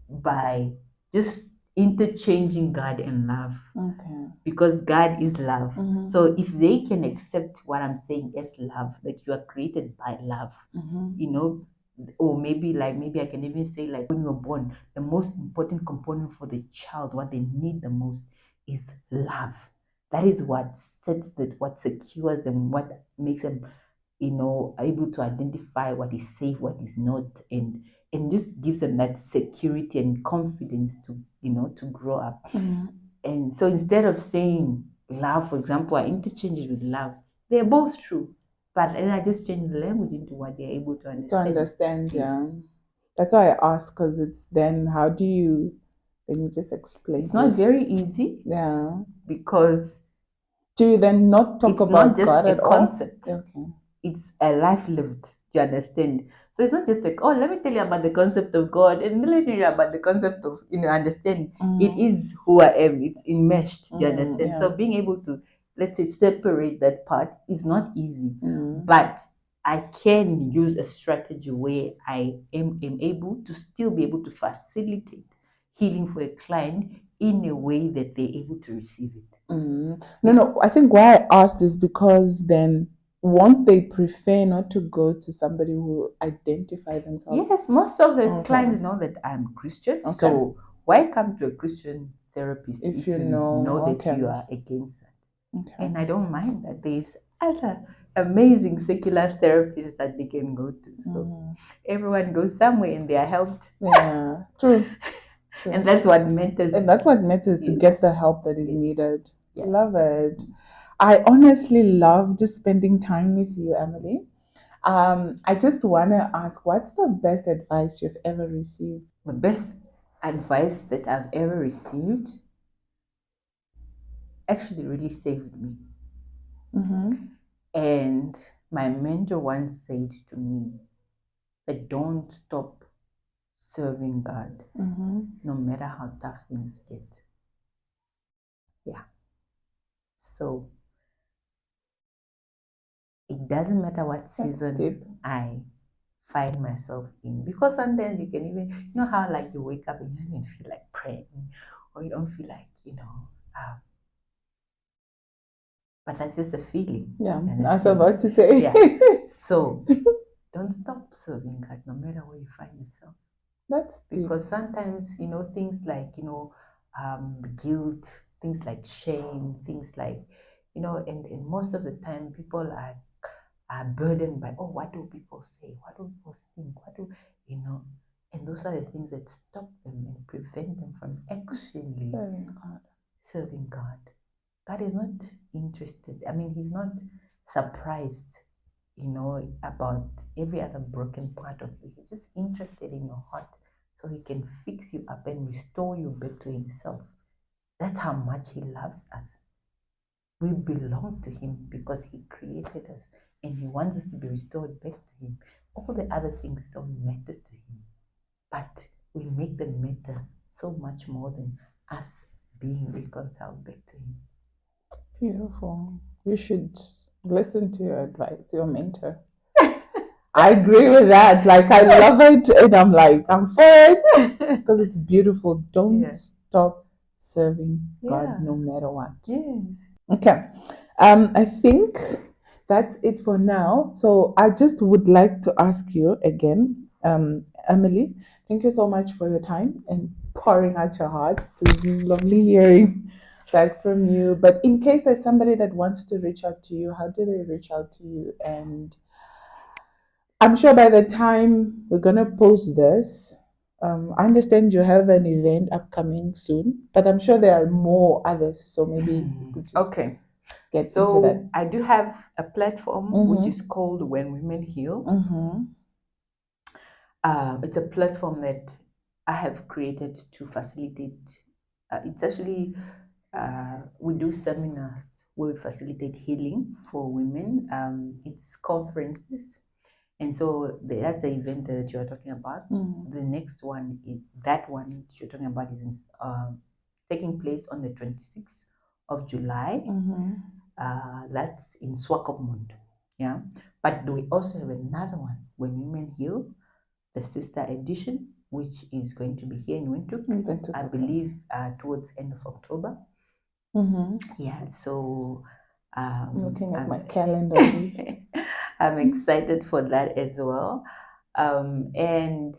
by just interchanging God and love, Okay. because God is love. Mhm. So if they can accept what I'm saying as love, that you are created by love, Mhm. or maybe I can even say, like, when you're born, the most important component for the child, what they need the most is love. That is what sets that, what secures them, what makes them able to identify what is safe, what is not, and just gives them that security and confidence to to grow up. Mhm. And so instead of saying love, for example, I interchange it with love. They're both true, but then I just change the language into what they're able to To understand. understand, Yes. yeah. That's why I ask, because it's then how do you then you just explain It's not it. very easy, Yeah. because Do you then not talk it's not about just God a at all? concept. Okay. It's a life lived. You understand? So it's not just like, oh, let me tell you about the concept of God and let me tell you about the concept of, understand. It is who I am. It's enmeshed. You understand? Yeah. So being able to, let's say, separate that part is not easy. Mm. But I can use a strategy where I am able to still be able to facilitate healing for a client in a way that they're able to receive it. Mm. No. I think why I asked is because then won't they prefer not to go to somebody who identify themselves? Yes, most of the Okay. clients know that I'm Christian. Okay. So why come to a Christian therapist If if you you know, know that okay. you are against that? Okay. And I don't mind that there's other amazing secular therapists that they can go to. So everyone goes somewhere and they are helped. Yeah. True. And that's what matters. And that's what matters, to Yes. get the help that is Yes. needed. Yeah. Love it. I honestly love just spending time with you, Emily. I just want to ask, what's the best advice you've ever received? The best advice that I've ever received actually really saved me. Mm-hmm. And my mentor once said to me that don't stop serving God, Mm-hmm. no matter how tough things get. Yeah. So it doesn't matter what That's season deep. I find myself in. Because sometimes you can even, how like you wake up and you don't even feel like praying, or you don't feel like, but that's just a feeling. Yeah, I was Understand? about to say. Yeah. So don't stop serving God no matter where you find yourself. That's deep. Because sometimes things like guilt, things like shame, things like and most of the time people are burdened by, oh, what do people say, what do people think, what do and those are the things that stop them and prevent them from actually Serving God. serving God. God is not interested, I mean, he's not surprised about every other broken part of you. He's just interested in your heart so he can fix you up and restore you back to himself. That's how much he loves us. We belong to Him because He created us and He wants us to be restored back to Him. All the other things don't matter to Him, but we make them matter so much more than us being reconciled back to Him. Beautiful. You should listen to your advice, to your mentor. I agree with that. Like, I love it, and I'm like, I'm for it because it's beautiful. Don't Yeah. stop serving God Yeah. no matter what. Yes. Okay. I think that's it for now. So I just would like to ask you again, Emily, thank you so much for your time and pouring out your heart. It was lovely hearing back from you. But in case there's somebody that wants to reach out to you, how do they reach out to you? And I'm sure by the time we're gonna post this, I understand you have an event upcoming soon, but I'm sure there are more others. So maybe we could just Okay. get into that. So I do have a platform which is called When Women Heal. It's a platform that I have created to facilitate. It's actually we do seminars where we facilitate healing for women. It's conferences, and so that's the event that you're talking about. The next one, that one you're talking about, is taking place on the 26th of July. That's in Swakopmund. Yeah, but we also have another one, When Women Heal, the sister edition, which is going to be here in Windhoek, I believe towards end of October. Yeah, so I'm looking at I'm, my calendar. I'm excited for that as well. And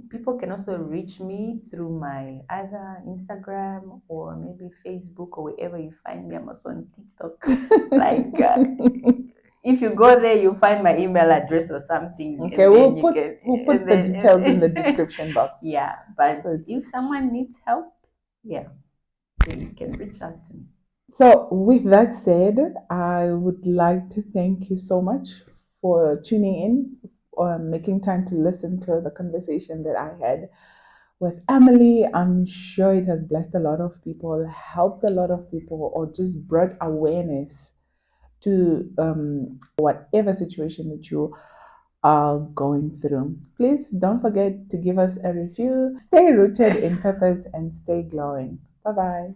people can also reach me through my either Instagram or maybe Facebook or wherever you find me. I'm also on TikTok. Like if you go there, you'll find my email address or something. Okay, And then we'll put the details in the description box. Yeah, but So if someone needs help, yeah, then you can reach out to me. So, with that said, I would like to thank you so much for tuning in or making time to listen to the conversation that I had with Emily. I'm sure it has blessed a lot of people, helped a lot of people, or just brought awareness to whatever situation that you are going through. Please don't forget to give us a review. Stay rooted in purpose and stay glowing. Bye bye.